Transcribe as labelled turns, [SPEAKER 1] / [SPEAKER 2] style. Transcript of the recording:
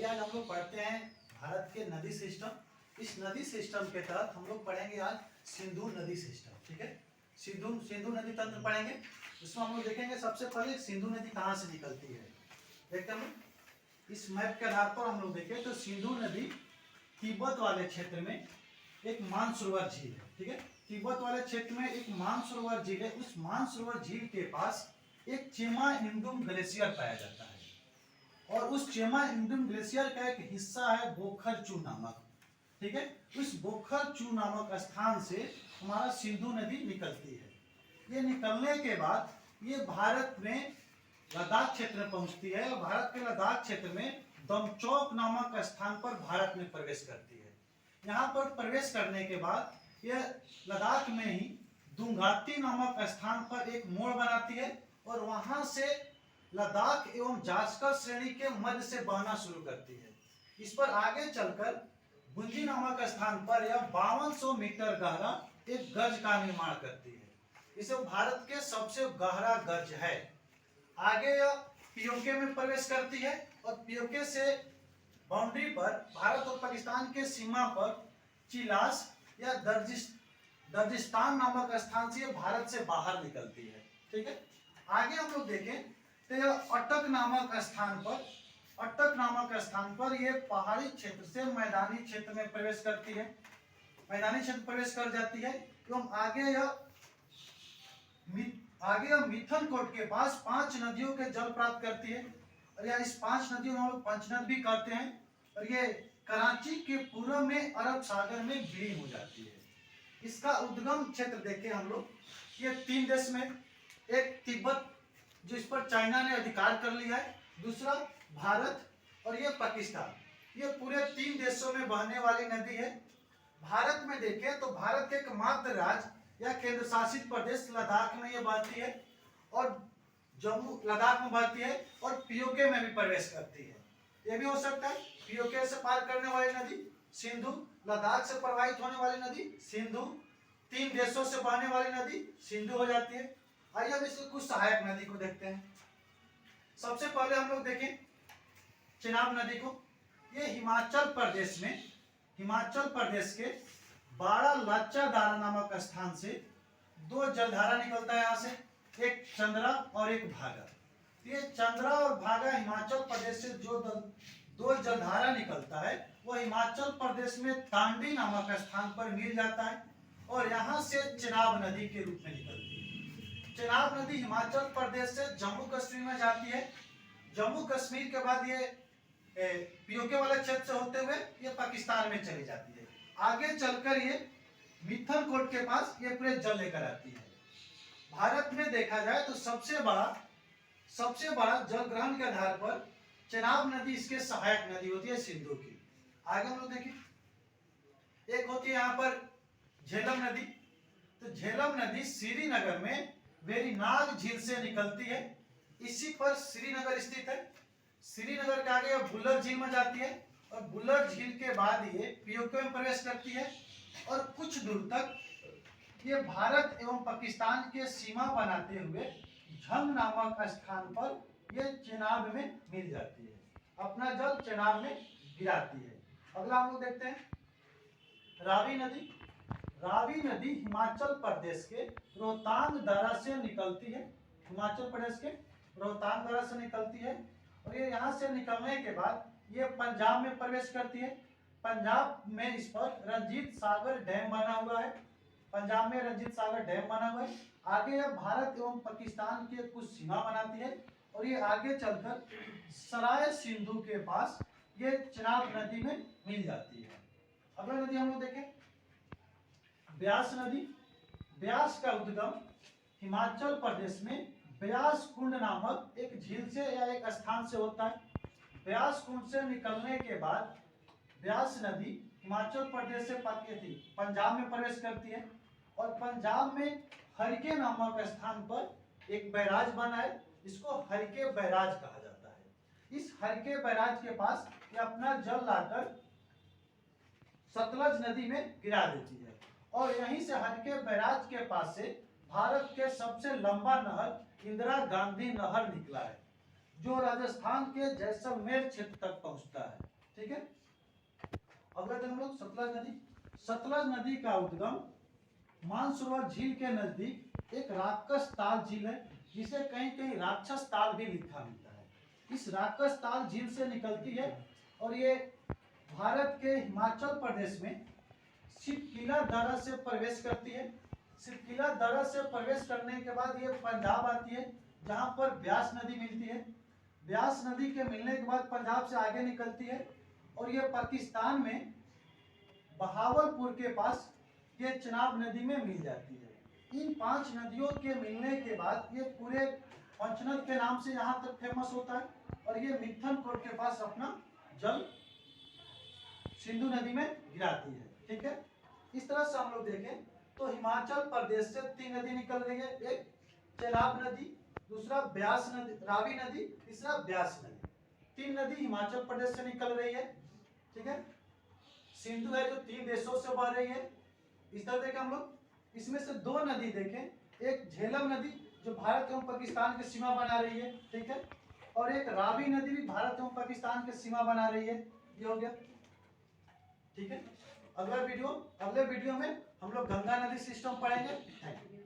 [SPEAKER 1] आइए आज हम लोग पढ़ते हैं भारत के नदी सिस्टम। इस नदी सिस्टम के तहत हम लोग पढ़ेंगे आज सिंधु नदी सिस्टम। ठीक है, सिंधु नदी तंत्र पढ़ेंगे। इसमें हम लोग देखेंगे सबसे पहले सिंधु नदी कहाँ से निकलती है। देखते हैं इस मैप के आधार पर हम लोग देखें तो सिंधु नदी तिब्बत वाले क्षेत्र में एक मानसरोवर झील है। ठीक है, तिब्बत वाले क्षेत्र में एक मानसरोवर झील है। उस मानसरोवर झील के पास एक चेमा इंदुम ग्लेशियर पाया जाता है और उस चेमा इंदुम ग्लेशियर का एक हिस्सा है बोखरचू नामक। ठीक है, उस बोखरचू नामक स्थान से हमारा सिंधु नदी निकलती है। ये निकलने के बाद ये भारत में लद्दाख क्षेत्र में पहुंचती है और भारत के लद्दाख क्षेत्र में दमचौक नामक स्थान पर भारत में प्रवेश करती है। यहाँ पर प्रवेश करने के बाद यह लद्दाख में ही दुंगाती नामक स्थान पर एक मोड़ बनाती है और वहां से लद्दाख एवं जास्कर श्रेणी के मध्य से बहना शुरू करती है। इस पर आगे चलकर गुंजी नामक स्थान पर यह 5200 मीटर गहरा एक गर्ज का निर्माण करती है। इसे भारत के सबसे गहरा गर्ज है। आगे यह पीओके में प्रवेश करती है और पीओके से बाउंड्री पर भारत और पाकिस्तान के सीमा पर चिलास या दर्जिस्तान नामक स्थान से भारत से बाहर निकलती है। ठीक है, आगे हम लोग देखें तो यह अटक नामक स्थान पर यह पहाड़ी क्षेत्र से मैदानी क्षेत्र में प्रवेश करती है। मैदानी क्षेत्र प्रवेश कर जाती है एवं आगे यह मिथनकोट के पास 5 नदियों के जल प्राप्त करती है और यह इस 5 नदियों में हम लोग पंचनद भी कहते हैं और ये कराची के पूर्व में अरब सागर में विलीन हो जाती है। इसका उद्गम क्षेत्र देखें हम लोग, ये 3 देश में, एक तिब्बत जो इस पर चाइना ने अधिकार कर लिया है, दूसरा भारत और ये पाकिस्तान। ये पूरे 3 देशों में बहने वाली नदी है। भारत में देखें तो भारत के एकमात्र राज्य या केंद्र शासित प्रदेश लद्दाख में ये बहती है और जम्मू लद्दाख में बहती है और पीओके में भी प्रवेश करती है। ये भी हो सकता है पीओके से पार करने वाली नदी सिंधु, लद्दाख से प्रवाहित होने वाली नदी सिंधु, 3 देशों से बहने वाली नदी सिंधु हो जाती है। आइए अब इसकी कुछ सहायक नदी को देखते हैं। सबसे पहले हम लोग देखें चेनाब नदी को। ये हिमाचल प्रदेश के बाड़ा लाचा दारा नामक स्थान से 2 जलधारा निकलता है। यहाँ से एक चंद्रा और एक भागा। ये चंद्रा और भागा हिमाचल प्रदेश से जो 2 जलधारा निकलता है वो हिमाचल प्रदेश में तांडी नामक स्थान पर मिल जाता है और यहाँ से चेनाब नदी के रूप में निकलती है। चेनाब नदी हिमाचल प्रदेश से जम्मू कश्मीर में जाती है। जम्मू कश्मीर के बाद ये पीओके वाले क्षेत्र से होते हुए ये पाकिस्तान में चली जाती है। आगे चलकर ये मिथनकोट के पास ये पूरे जल लेकर आती है। भारत में देखा जाए तो सबसे बड़ा जल ग्रहण के आधार पर चेनाब नदी इसके सहायक नदी होती है सिंधु की। आगे हम लोग देखें, एक होती है यहाँ पर झेलम नदी। तो झेलम नदी श्रीनगर में वेरीनाग झील से निकलती है। इसी पर श्रीनगर स्थित है। श्रीनगर के आगे बुल्लर झील में जाती है और बुल्लर झील के बाद ये पीओके में प्रवेश करती है और कुछ दूर तक ये भारत एवं पाकिस्तान के सीमा बनाते हुए झंग नामक स्थान पर ये चेनाब में मिल जाती है। अपना जल चेनाब में गिराती है। अगला हम लोग देखते हैं रावी नदी। रावी नदी हिमाचल प्रदेश के रोहतांग दर्रा से निकलती है। हिमाचल प्रदेश के रोहतांग दर्रा से निकलती है और ये यहाँ से निकलने के बाद ये पंजाब में प्रवेश करती है। पंजाब में इस पर रंजीत सागर डैम बना हुआ है। पंजाब में रंजीत सागर डैम बना हुआ है। आगे यह भारत एवं पाकिस्तान के कुछ सीमा बनाती है और ये आगे चलकर सराय सिंधु के पास ये चेनाब नदी में मिल जाती है। अगला नदी हम लोग देखें ब्यास नदी। ब्यास का उद्गम हिमाचल प्रदेश में ब्यास कुंड नामक एक झील से या एक स्थान से होता है। ब्यास कुंड से निकलने के बाद ब्यास नदी हिमाचल प्रदेश से पंजाब में प्रवेश करती है और पंजाब में हरिके नामक स्थान पर एक बैराज बना है। इसको हरिके बैराज कहा जाता है। इस हरिके बैराज के पास ये अपना जल लाकर सतलज नदी में गिरा देती है और यहीं से हरिके बैराज के पास से भारत के सबसे लंबा नहर इंदिरा गांधी नहर निकला है जो राजस्थान के जैसलमेर क्षेत्र तक पहुंचता है। ठीक है। अगला देखो हम लोग सतलज नदी। सतलज नदी का उद्गम मानसरोवर झील के नजदीक एक राक्षस ताल झील है, जिसे कहीं कहीं राक्षस ताल भी लिखा मिलता है। इस राक्षस ताल झील से निकलती है और ये भारत के हिमाचल प्रदेश में सिरकिला दर्रा से प्रवेश करती है। सिरकिला दर्रा से प्रवेश करने के बाद ये पंजाब आती है, जहां पर ब्यास नदी मिलती है। ब्यास नदी के मिलने के बाद पंजाब से आगे निकलती है और ये पाकिस्तान में बहावलपुर के पास ये चनाब नदी में मिल जाती है। इन 5 नदियों के मिलने के बाद ये पूरे पंचनद के नाम से यहाँ तक फेमस होता है और ये मिथनपुर के पास अपना जल सिंधु नदी में गिराती है। ठीक है। इस तरह से हम लोग देखें तो हिमाचल प्रदेश से 3 नदी निकल रही है, एक चेनाब नदी, दूसरा ब्यास नदी, रावी नदी, तीसरा ब्यास नदी। 3 नदी हिमाचल प्रदेश से निकल रही है। ठीक है। सिंधु है जो 3 देशों से बह रही है। इस तरह देखें हम लोग, इसमें से 2 नदी देखें, एक झेलम नदी जो भारत एवं पाकिस्तान की सीमा बना रही है। ठीक है। और एक रावी नदी भी भारत एवं पाकिस्तान की सीमा बना रही है। ये हो गया। ठीक है। अगले वीडियो में हम लोग गंगा नदी सिस्टम पढ़ेंगे। Thank you.